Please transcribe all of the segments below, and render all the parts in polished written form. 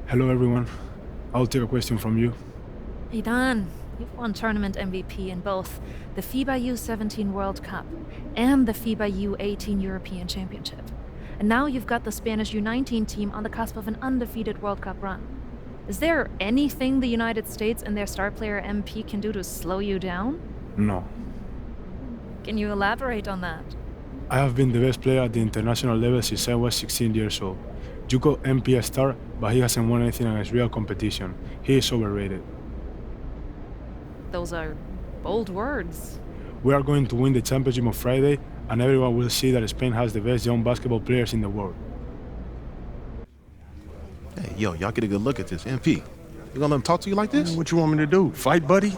Hello, everyone. I'll take a question from you. Hey Dan, you've won tournament MVP in both the FIBA U17 World Cup and the FIBA U18 European Championship. And now you've got the Spanish U19 team on the cusp of an undefeated World Cup run. Is there anything the United States and their star player MP can do to slow you down? No. Can you elaborate on that? I have been the best player at the international level since I was 16 years old. You call MP a star, but he hasn't won anything against real competition. He is overrated. Those are bold words. We are going to win the championship on Friday, and everyone will see that Spain has the best young basketball players in the world. Hey, yo, y'all get a good look at this. MP, you gonna let him talk to you like this? What you want me to do? Fight, buddy?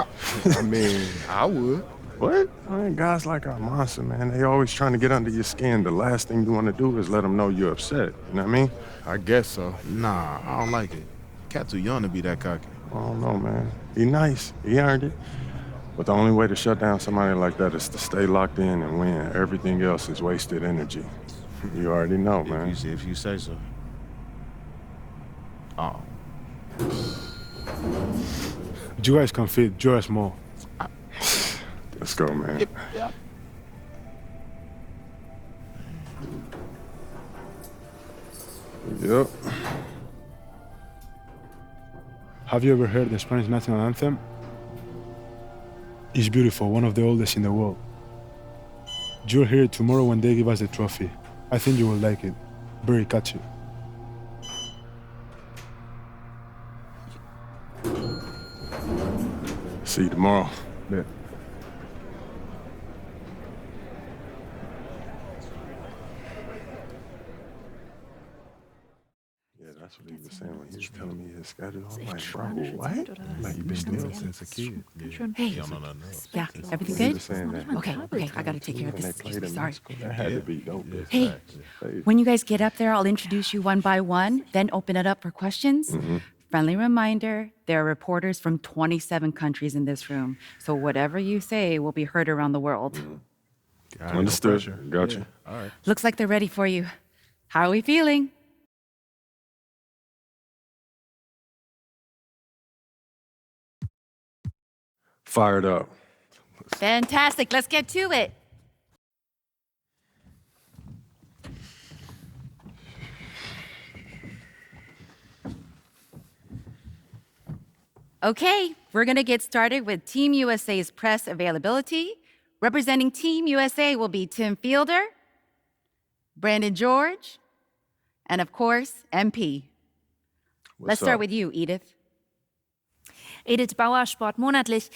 I mean, I would. What? I mean, guys like our monster, man, they always trying to get under your skin. The last thing you want to do is let them know you're upset. You know what I mean? I guess so. Nah, I don't like it. Cat too young to be that cocky. I don't know, man. He nice. He earned it. But the only way to shut down somebody like that is to stay locked in and win. Everything else is wasted energy. You already know, man. If you say so. Oh. You guys can fit, you're small. Let's go, man. Yeah. Yep. Have you ever heard the Spanish national anthem? It's beautiful, one of the oldest in the world. You'll hear it tomorrow when they give us the trophy. I think you will like it. Very catchy. See you tomorrow. Yeah. That's what he was saying when he was telling me his schedule. I'm like, bro, what? Like, you've been doing it since a kid. Hey, yeah, everything good? Saying that. Okay, I gotta take care of this. Excuse me, sorry. That had to be dope. Hey, when you guys get up there, I'll introduce you one by one, then open it up for questions. Friendly reminder, there are reporters from 27 countries in this room, so whatever you say will be heard around the world. Understood. Gotcha. All right. Looks like they're ready for you. How are we feeling? Fired up. Fantastic, let's get to it. Okay, we're gonna get started with Team USA's press availability. Representing Team USA will be Tim Fielder, Brandon George, and of course, MP. Let's start with you, Edith. Edith Bauer, Sport Monatlich.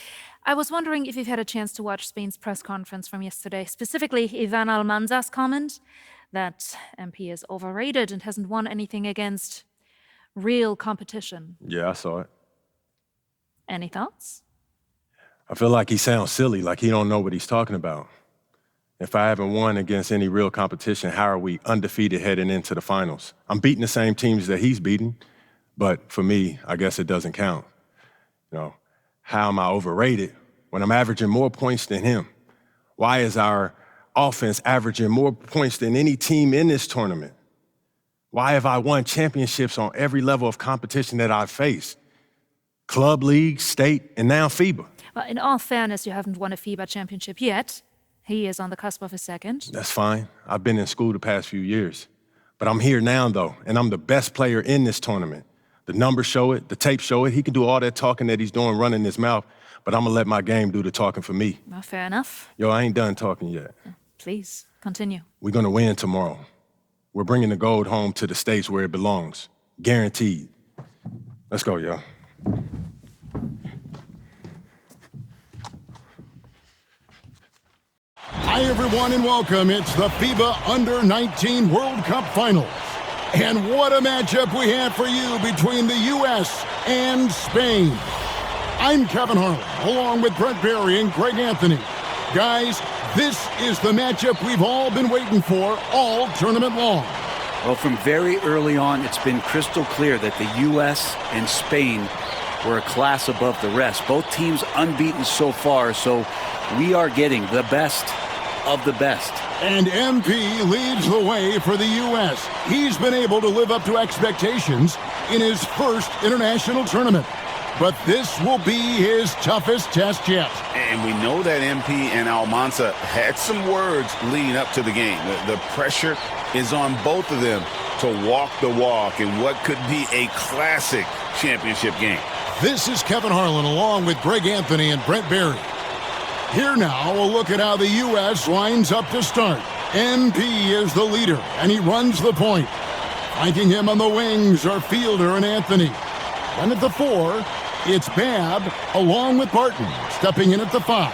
I was wondering if you've had a chance to watch Spain's press conference from yesterday, specifically Ivan Almanza's comment that MP is overrated and hasn't won anything against real competition. Yeah, I saw it. Any thoughts? I feel like he sounds silly, like he don't know what he's talking about. If I haven't won against any real competition, how are we undefeated heading into the finals? I'm beating the same teams that he's beating, but for me, I guess it doesn't count. You know, how am I overrated when I'm averaging more points than him? Why is our offense averaging more points than any team in this tournament? Why have I won championships on every level of competition that I've faced? Club, league, state, and now FIBA. Well, in all fairness, you haven't won a FIBA championship yet. He is on the cusp of a second. That's fine. I've been in school the past few years. But I'm here now, though, and I'm the best player in this tournament. The numbers show it, the tapes show it. He can do all that talking that he's doing, running his mouth, but I'm gonna let my game do the talking for me. Well, fair enough. Yo, I ain't done talking yet. Please, continue. We're gonna win tomorrow. We're bringing the gold home to the States where it belongs. Guaranteed. Let's go, y'all. Hi, everyone, and welcome. It's the FIBA Under-19 World Cup Finals. And what a matchup we have for you between the U.S. and Spain. I'm Kevin Harlan, along with Brett Barry and Greg Anthony. Guys, this is the matchup we've all been waiting for all tournament long. Well, from very early on, it's been crystal clear that the U.S. and Spain were a class above the rest. Both teams unbeaten so far, so we are getting the best of the best. And MP leads the way for the U.S. He's been able to live up to expectations in his first international tournament. But this will be his toughest test yet. And we know that MP and Almanza had some words leading up to the game. The pressure is on both of them to walk the walk in what could be a classic championship game. This is Kevin Harlan along with Greg Anthony and Brent Barry. Here now, a look at how the U.S. lines up to start. MP is the leader, and he runs the point. Flanking him on the wings are Fielder and Anthony. Then at the 4, it's Babb along with Barton, stepping in at the 5.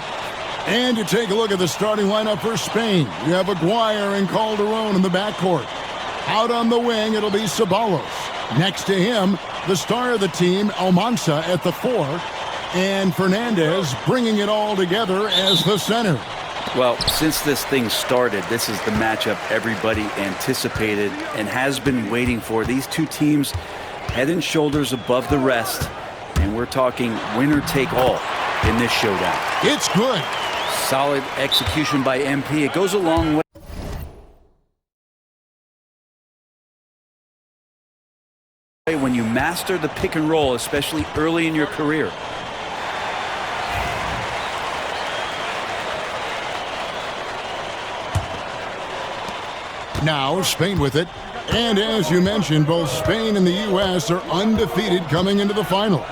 And to take a look at the starting lineup for Spain, you have Aguirre and Calderon in the backcourt. Out on the wing, it'll be Ceballos. Next to him, the star of the team, Almanza at the 4, and Fernandez bringing it all together as the center. Well, since this thing started, this is the matchup everybody anticipated and has been waiting for. These two teams head and shoulders above the rest, and we're talking winner take all in this showdown. It's good. Solid execution by MP. It goes a long way. When you master the pick and roll, especially early in your career. Now Spain with it. And as you mentioned, both Spain and the U.S. are undefeated coming into the finals.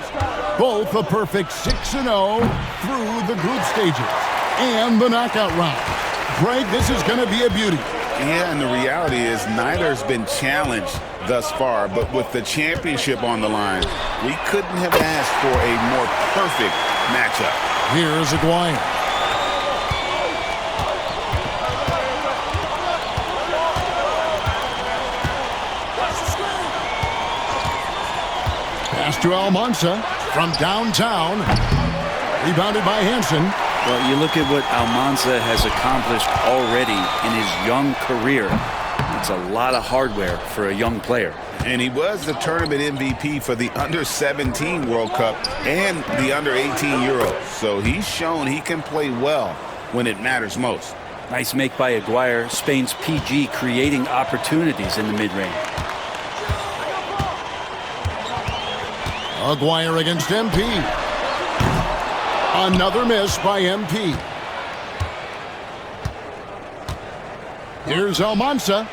Both a perfect 6-0 through the group stages and the knockout round. Greg, this is going to be a beauty. Yeah, and the reality is neither has been challenged thus far, but with the championship on the line, we couldn't have asked for a more perfect matchup. Here's Aguirre. Pass to Almanza from downtown. Rebounded by Hansen. Well, you look at what Almanza has accomplished already in his young career. It's a lot of hardware for a young player. And he was the tournament MVP for the Under-17 World Cup and the Under-18 Euros. So he's shown he can play well when it matters most. Nice make by Aguirre. Spain's PG creating opportunities in the mid-range. Aguirre against MP. Another miss by MP. Here's Almanza.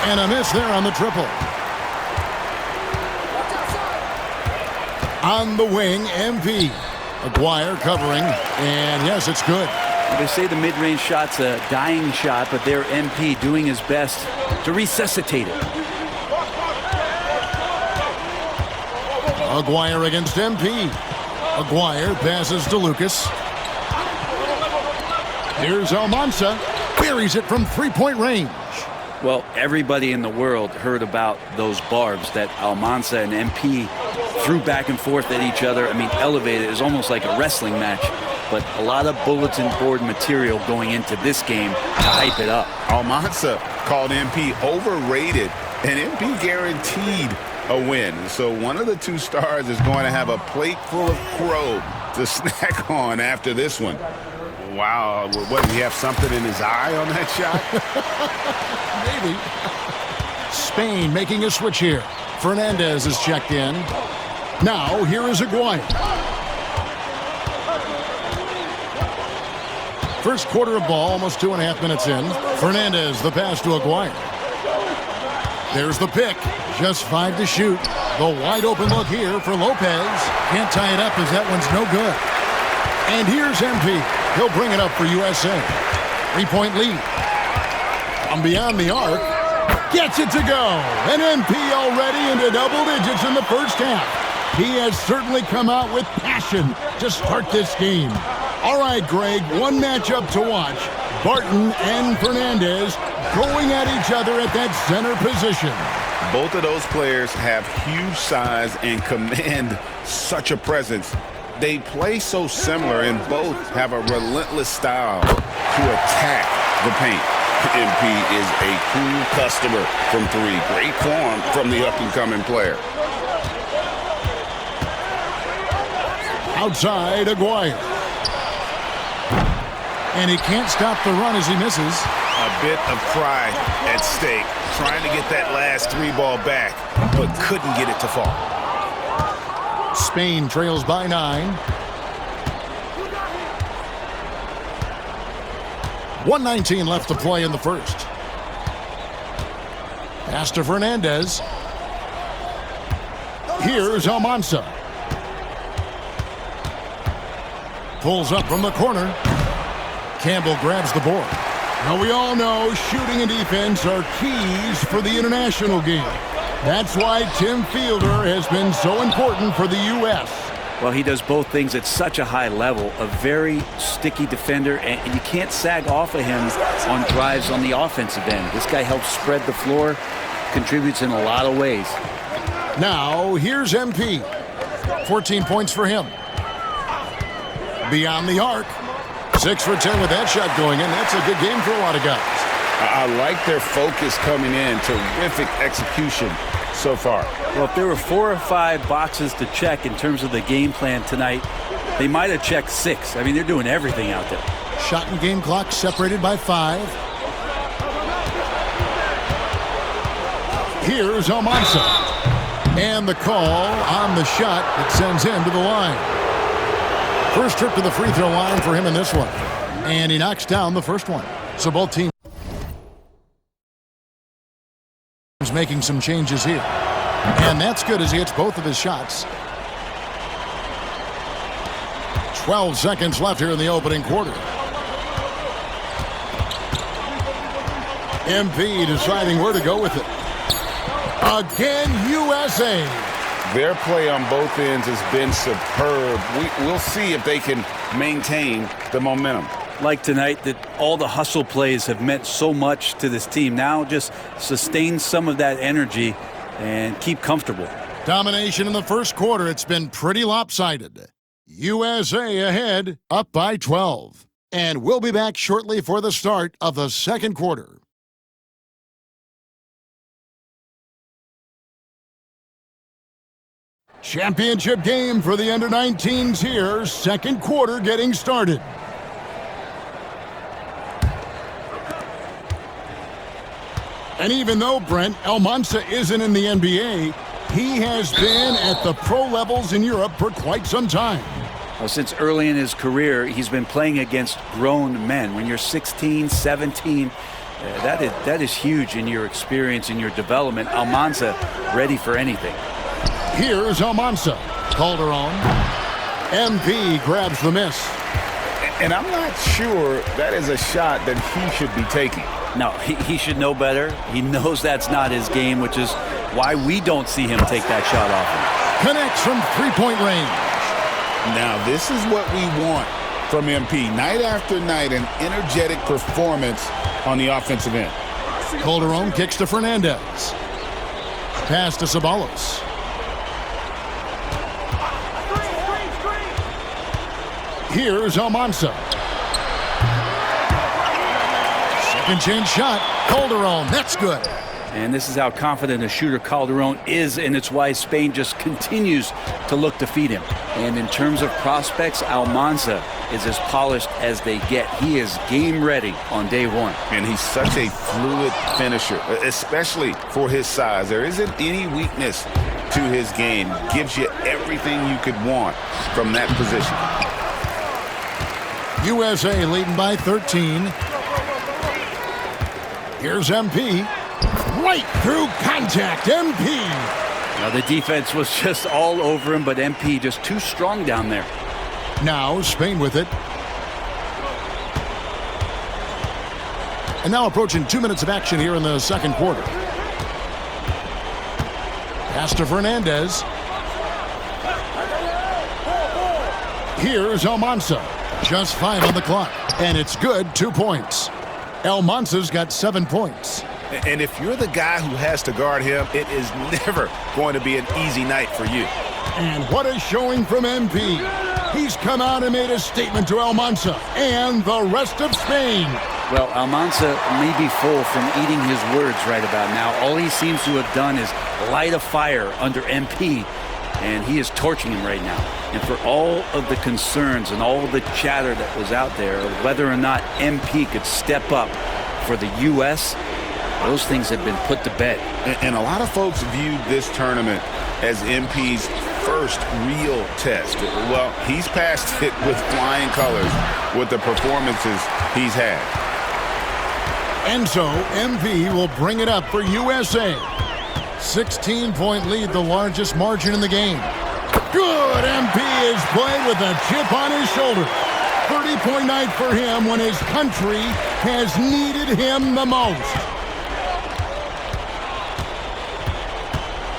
And a miss there on the triple. On the wing, MP. Aguirre covering, and yes, it's good. They say the mid-range shot's a dying shot, but their MP doing his best to resuscitate it. Aguirre against MP. Aguirre passes to Lucas. Here's Almanza. Buries it from three-point range. Well, everybody in the world heard about those barbs that Almanza and MP threw back and forth at each other. I mean, elevated. It was almost like a wrestling match. But a lot of bulletin board material going into this game to hype it up. Almanza called MP overrated, and MP guaranteed a win. So one of the two stars is going to have a plate full of crow to snack on after this one. Wow, what, did he have something in his eye on that shot? Maybe. Spain making a switch here. Fernandez is checked in. Now, here is Aguirre. First quarter of ball, almost 2.5 minutes in. Fernandez, the pass to Aguirre. There's the pick. Just 5 to shoot. The wide open look here for Lopez. Can't tie it up as that one's no good. And here's MP. He'll bring it up for USA. 3-point lead. From beyond the arc. Gets it to go. And MP already into double digits in the first half. He has certainly come out with passion to start this game. All right, Greg, one matchup to watch. Barton and Fernandez going at each other at that center position. Both of those players have huge size and command such a presence. They play so similar and both have a relentless style to attack the paint. MP is a cool customer from three. Great form from the up-and-coming player. Outside, Aguirre. And he can't stop the run as he misses. A bit of pride at stake, trying to get that last 3-ball back, but couldn't get it to fall. Spain trails by 9. 1:19 left to play in the first. Pass to Fernandez. Here's Almanza. Pulls up from the corner. Campbell grabs the board. Now we all know shooting and defense are keys for the international game. That's why Tim Fielder has been so important for the U.S. Well, he does both things at such a high level. A very sticky defender, and you can't sag off of him on drives on the offensive end. This guy helps spread the floor, contributes in a lot of ways. Now, here's MP. 14 points for him. Beyond the arc. 6 for 10 with that shot going in. That's a good game for a lot of guys. I like their focus coming in. Terrific execution so far. Well, if there were 4 or 5 boxes to check in terms of the game plan tonight, they might have checked 6. I mean, they're doing everything out there. Shot and game clock separated by 5. Here's Almanza. And the call on the shot that sends him to the line. First trip to the free throw line for him in this one. And he knocks down the first one. So both teams making some changes here. And that's good as he hits both of his shots. 12 seconds left here in the opening quarter. MP deciding where to go with it. Again, USA. Their play on both ends has been superb. We'll see if they can maintain the momentum. Like tonight, that all the hustle plays have meant so much to this team. Now just sustain some of that energy and keep comfortable. Domination in the first quarter. It's been pretty lopsided. USA ahead, up by 12. And we'll be back shortly for the start of the second quarter. Championship game for the under-19s here. Second quarter getting started. And even though, Brent, Almanza isn't in the NBA, he has been at the pro levels in Europe for quite some time. Well, since early in his career, he's been playing against grown men. When you're 16, 17, that is huge in your experience, in your development. Almanza ready for anything. Here's Almanza. Calderon. MP grabs the miss. And I'm not sure that is a shot that he should be taking. No, he should know better. He knows that's not his game, which is why we don't see him take that shot often. Connects from three-point range. Now, this is what we want from MP. Night after night, an energetic performance on the offensive end. Calderon kicks to Fernandez. Pass to Ceballos. Here's Almanza. Second chance shot. Calderon, that's good. And this is how confident a shooter Calderon is, and it's why Spain just continues to look to feed him. And in terms of prospects, Almanza is as polished as they get. He is game ready on day one. And he's such a fluid finisher, especially for his size. There isn't any weakness to his game. Gives you everything you could want from that position. USA leading by 13. Here's MP. Right through contact, MP. Now the defense was just all over him, but MP just too strong down there. Now Spain with it. And now approaching 2 minutes of action here in the second quarter. Pass to Fernandez. Here's Almanza. Just 5 on the clock. And it's good, 2 points. Almanza's got 7 points. And if you're the guy who has to guard him, it is never going to be an easy night for you. And what a showing from MP. He's come out and made a statement to Almanza and the rest of Spain. Well, Almanza may be full from eating his words right about now. All he seems to have done is light a fire under MP. and he is torching him right now. And for all of the concerns and all the chatter that was out there of whether or not MP could step up for the U.S., those things have been put to bed. And a lot of folks viewed this tournament as MP's first real test. Well, he's passed it with flying colors with the performances he's had. And so MP will bring it up for USA. 16-point lead, the largest margin in the game. Good. MP is played with a chip on his shoulder. 30-point night for him when his country has needed him the most.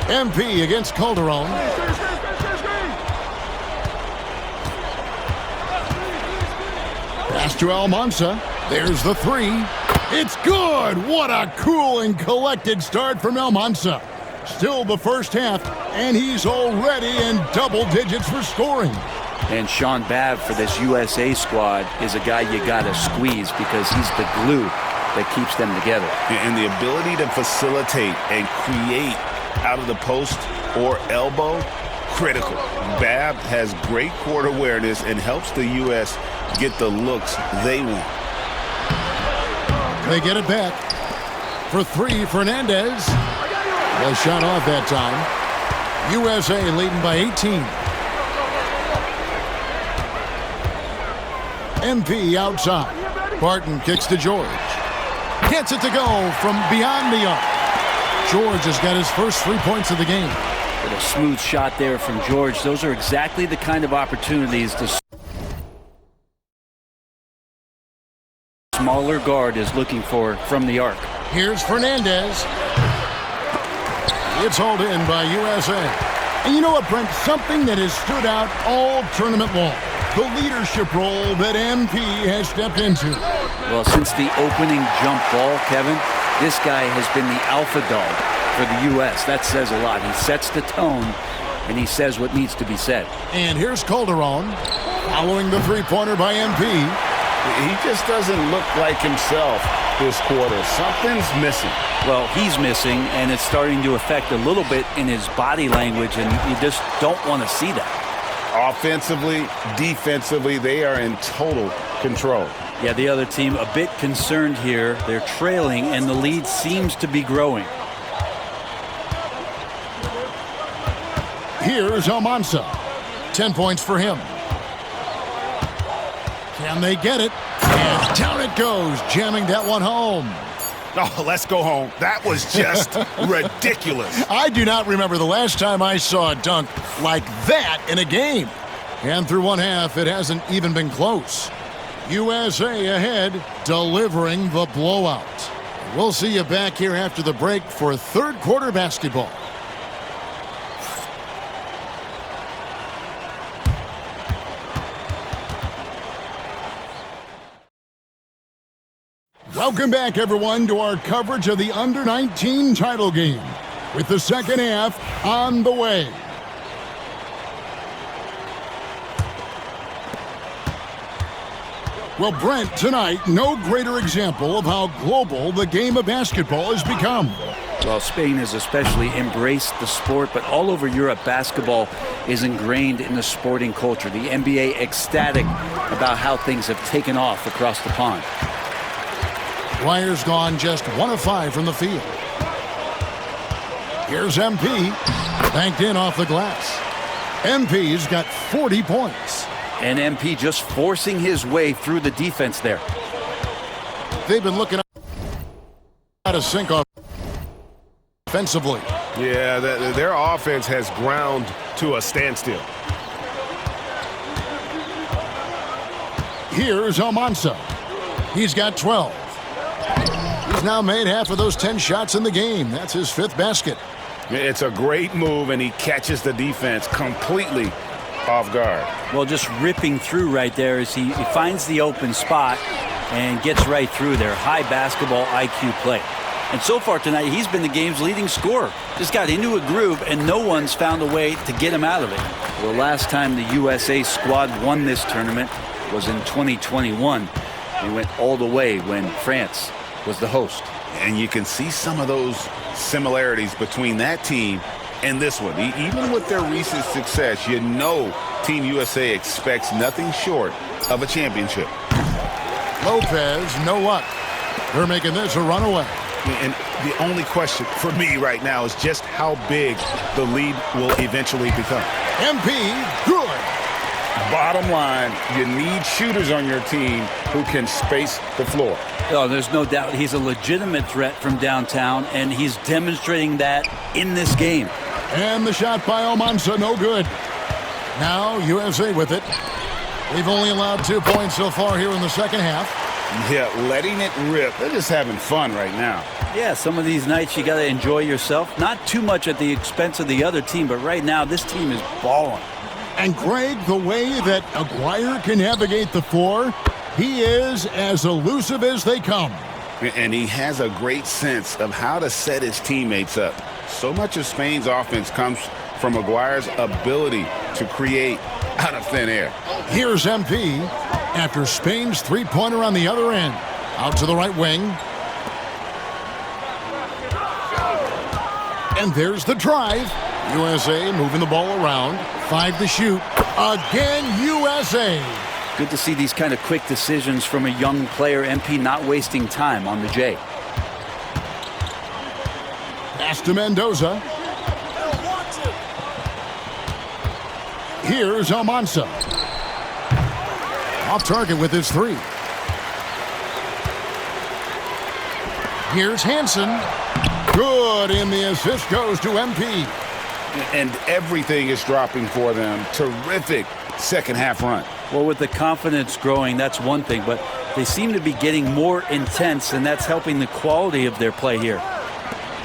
MP against Calderon. Pass to Almanza. There's the three. It's good. What a cool and collected start from Almanza. Still the first half, and he's already in double digits for scoring. And Sean Babb for this USA squad is a guy you got to squeeze because he's the glue that keeps them together. And the ability to facilitate and create out of the post or elbow, critical. Babb has great court awareness and helps the U.S. get the looks they want. They get it back. For three, Fernandez. Well shot off that time. USA leading by 18. MP outside. Barton kicks to George. Gets it to go from beyond the arc. George has got his first 3 points of the game. With a smooth shot there from George. Those are exactly the kind of opportunities the smaller guard is looking for from the arc. Here's Fernandez. It's hauled in by USA. And you know what, Brent? Something that has stood out all tournament long. The leadership role that MP has stepped into. Well, since the opening jump ball, Kevin, this guy has been the alpha dog for the U.S. That says a lot. He sets the tone, and he says what needs to be said. And here's Calderon following the three-pointer by MP. He just doesn't look like himself this quarter. Something's missing. Well, he's missing, and it's starting to affect a little bit in his body language, and you just don't want to see that. Offensively, defensively, they are in total control. Yeah, the other team a bit concerned here. They're trailing, and the lead seems to be growing. Here's Almanza. 10 points for him. Can they get it? And down it goes, jamming that one home. Oh, let's go home. That was just ridiculous. I do not remember the last time I saw a dunk like that in a game. And through one half, it hasn't even been close. USA ahead, delivering the blowout. We'll see you back here after the break for third quarter basketball. Welcome back, everyone, to our coverage of the Under-19 title game, with the second half on the way. Well, Brent, tonight, no greater example of how global the game of basketball has become. Well, Spain has especially embraced the sport, but all over Europe, basketball is ingrained in the sporting culture. The NBA ecstatic about how things have taken off across the pond. Dwyer's gone just 1 of 5 from the field. Here's MP, banked in off the glass. MP's got 40 points. And MP just forcing his way through the defense there. They've been looking out of sync offensively. Yeah, their offense has ground to a standstill. Here's Almanza. He's got 12. He's now made half of those 10 shots in the game. That's his 5th basket. It's a great move, and he catches the defense completely off guard. Well, just ripping through right there as he finds the open spot and gets right through there. High basketball IQ play. And so far tonight, he's been the game's leading scorer. Just got into a groove, and no one's found a way to get him out of it. Well, last time the USA squad won this tournament was in 2021. They went all the way when France was the host. And you can see some of those similarities between that team And this one, even with their recent success, you know Team USA expects nothing short of a championship. Lopez, no luck. They're making this a runaway. And the only question for me right now is just how big the lead will eventually become. MP, good. Bottom line, you need shooters on your team who can space the floor. Oh, there's no doubt he's a legitimate threat from downtown, and he's demonstrating that in this game. And the shot by Almanza, no good. Now USA with it. They've only allowed 2 points so far here in the second half. Yeah, letting it rip. They're just having fun right now. Yeah, some of these nights you got to enjoy yourself. Not too much at the expense of the other team, but right now this team is balling. And Greg, the way that Aguirre can navigate the floor, he is as elusive as they come. And he has a great sense of how to set his teammates up. So much of Spain's offense comes from Aguirre's ability to create out of thin air. Here's MP after Spain's three-pointer on the other end. Out to the right wing. And there's the drive. USA moving the ball around. 5 to shoot. Again, USA. Good to see these kind of quick decisions from a young player. MP not wasting time on the J. Pass to Mendoza. Here's Almanza. Off target with his three. Here's Hansen. Good, and the assist goes to MP. And everything is dropping for them. Terrific second half run. Well, with the confidence growing, that's one thing, but they seem to be getting more intense, and that's helping the quality of their play here.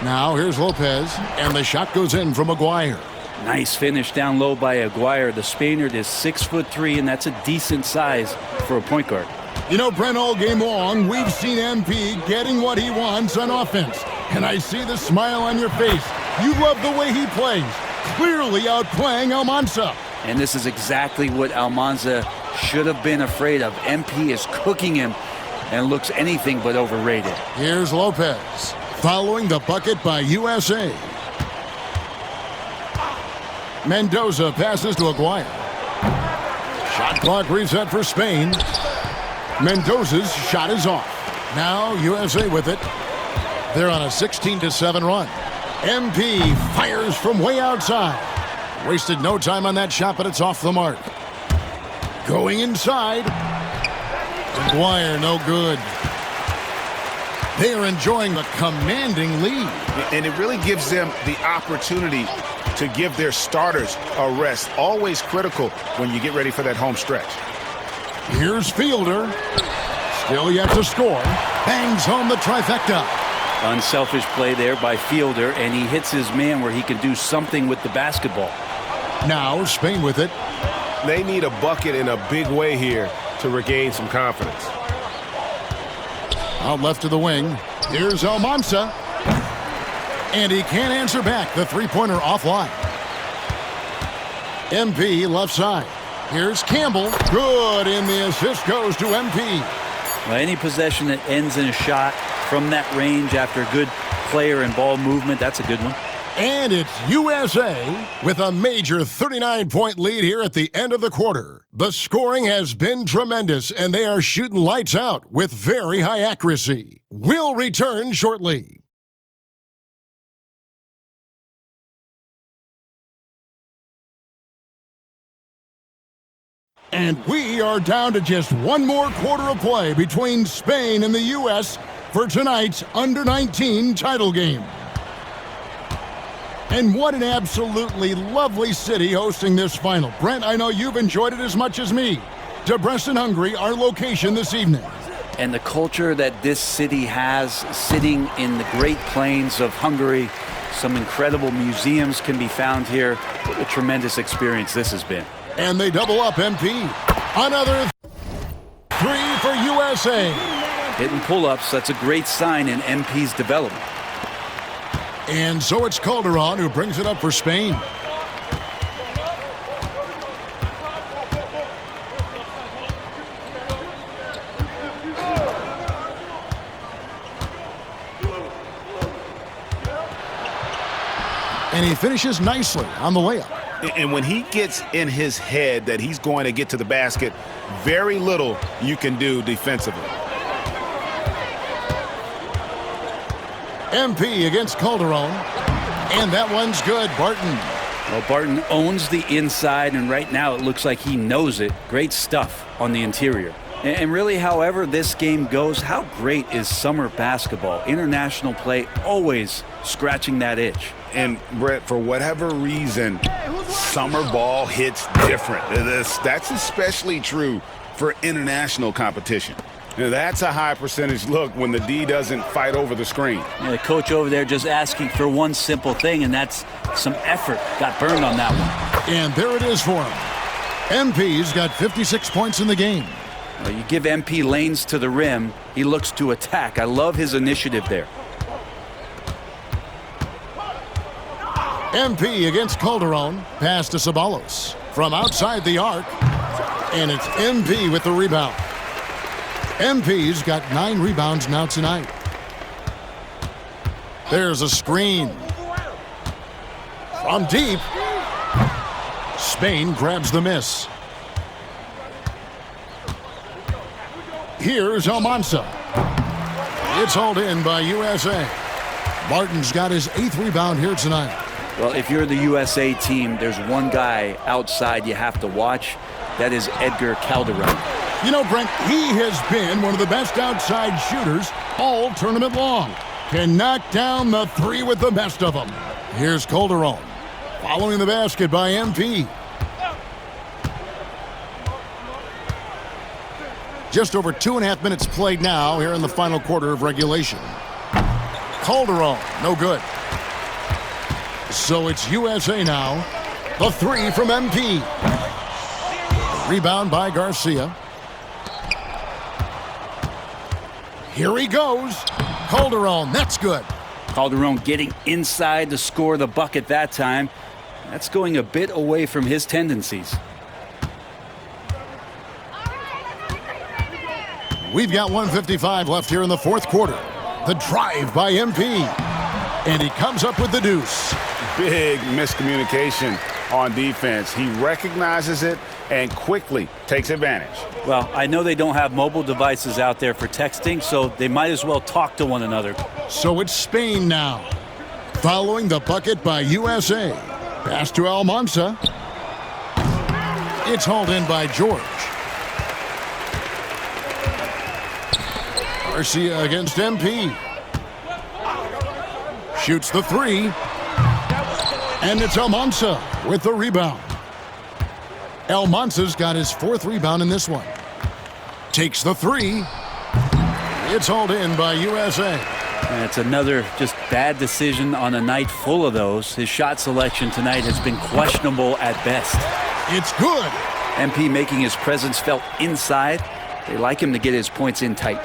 Now here's Lopez, and the shot goes in from Aguirre. Nice finish down low by Aguirre. The Spaniard is 6'3", and that's a decent size for a point guard. You know, Brent, all game long, we've seen MP getting what he wants on offense. And I see the smile on your face. You love the way he plays. Clearly outplaying Almanza. And this is exactly what Almanza should have been afraid of. MP is cooking him and looks anything but overrated. Here's Lopez, following the bucket by USA. Mendoza passes to Aguirre. Shot clock reset for Spain. Mendoza's shot is off. Now USA with it. They're on a 16-7 run. MP fires from way outside. Wasted no time on that shot, but it's off the mark. Going inside. Aguirre, no good. They are enjoying the commanding lead. And it really gives them the opportunity to give their starters a rest. Always critical when you get ready for that home stretch. Here's Fielder. Still yet to score. Bangs home the trifecta. Unselfish play there by Fielder, and he hits his man where he can do something with the basketball. Now Spain with it. They need a bucket in a big way here to regain some confidence. Out left to the wing. Here's Almanza. And he can't answer back. The three-pointer offline. MP left side. Here's Campbell. Good, and the assist goes to MP. Well, any possession that ends in a shot from that range after good player and ball movement, that's a good one. And it's USA with a major 39-point lead here at the end of the quarter. The scoring has been tremendous, and they are shooting lights out with very high accuracy. We'll return shortly. And we are down to just one more quarter of play between Spain and the U.S. for tonight's Under-19 title game. And what an absolutely lovely city hosting this final. Brent, I know you've enjoyed it as much as me. Debrecen, Hungary, our location this evening. And the culture that this city has, sitting in the Great Plains of Hungary, some incredible museums can be found here. What a tremendous experience this has been. And they double up MP. Another three for USA. Hitting pull-ups, that's a great sign in MP's development. And so it's Calderon who brings it up for Spain. And he finishes nicely on the layup. And when he gets in his head that he's going to get to the basket, very little you can do defensively. MP against Calderon. And that one's good. Barton. Well, Barton owns the inside, and right now it looks like he knows it. Great stuff on the interior. And really, however this game goes, how great is summer basketball? International play always scratching that itch. And, Brett, for whatever reason, summer ball hits different. That's especially true for international competition. That's a high percentage look when the D doesn't fight over the screen. Yeah, the coach over there just asking for one simple thing, and that's some effort. Got burned on that one. And there it is for him. MP's got 56 points in the game. Well, you give MP lanes to the rim, he looks to attack. I love his initiative there. MP against Calderon. Pass to Ceballos. From outside the arc. And it's MP with the rebound. MP's got 9 rebounds now tonight. There's a screen. From deep. Spain grabs the miss. Here's Almanza. It's hauled in by USA. Barton's got his 8th rebound here tonight. Well, if you're the USA team, there's one guy outside you have to watch. That is Edgar Calderon. You know, Brent, he has been one of the best outside shooters all tournament long. Can knock down the 3 with the best of them. Here's Calderon. Following the basket by MP. Just over 2.5 minutes played now here in the final quarter of regulation. Calderon, no good. So it's USA now. The 3 from MP. Rebound by Garcia. Here he goes. Calderon, that's good. Calderon getting inside to score the bucket that time. That's going a bit away from his tendencies. We've got 1:55 left here in the fourth quarter. The drive by MP. And he comes up with the deuce. Big miscommunication on defense. He recognizes it and quickly takes advantage. Well, I know they don't have mobile devices out there for texting, so they might as well talk to one another. So it's Spain now. Following the bucket by USA. Pass to Almanza. It's hauled in by George. Garcia against MP. Shoots the 3. And it's Almanza with the rebound. Almanza's got his 4th rebound in this one. Takes the 3. It's hauled in by USA. And it's another just bad decision on a night full of those. His shot selection tonight has been questionable at best. It's good. MP making his presence felt inside. They like him to get his points in tight.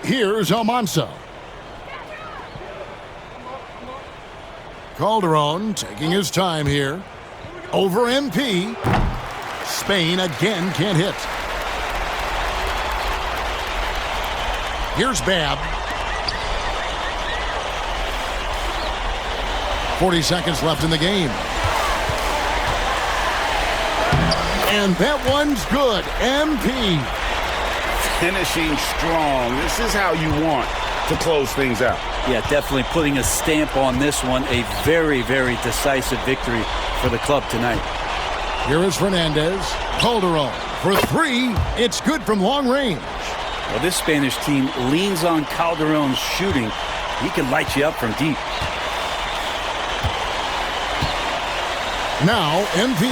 Here's Almanza. Calderon taking his time here. Over MP. Spain again can't hit. Here's Babb. 40 seconds left in the game. And that one's good. MP. Finishing strong. This is how you want to close things out. Yeah, definitely putting a stamp on this one. A very, very decisive victory for the club tonight. Here is Fernandez. Calderon for 3. It's good from long range. Well, this Spanish team leans on Calderon's shooting. He can light you up from deep. Now MP.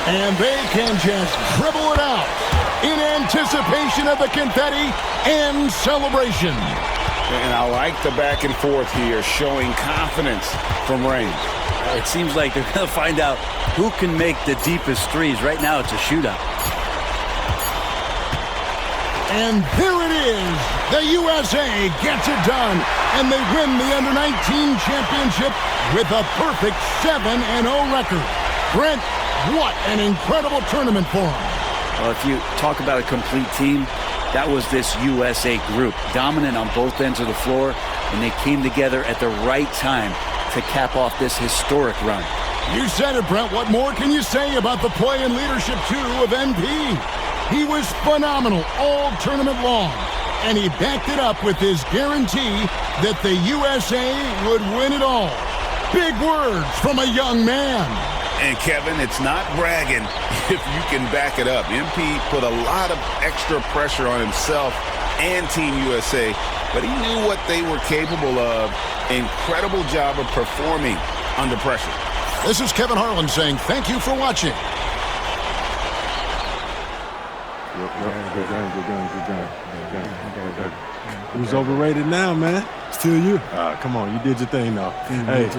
And they can just dribble it out in anticipation of the confetti and celebration. And I like the back and forth here, showing confidence from range. It seems like they're going to find out who can make the deepest threes. Right now, it's a shootout. And there it is. The USA gets it done. And they win the Under-19 championship with a perfect 7-0 record. Brent, what an incredible tournament for them. Well, if you talk about a complete team, That was this USA group, dominant on both ends of the floor, and they came together at the right time to cap off this historic run. You said it, Brent. What more can you say about the play and leadership, too, of NP? He was phenomenal all tournament long, and he backed it up with his guarantee that the USA would win it all. Big words from a young man. And Kevin, it's not bragging if you can back it up. MP put a lot of extra pressure on himself and Team USA, but he knew what they were capable of. Incredible job of performing under pressure. This is Kevin Harlan saying thank you for watching. Good game. Who's overrated now, man? Still you. Come on, you did your thing, though. Hey,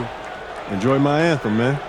enjoy my anthem, man.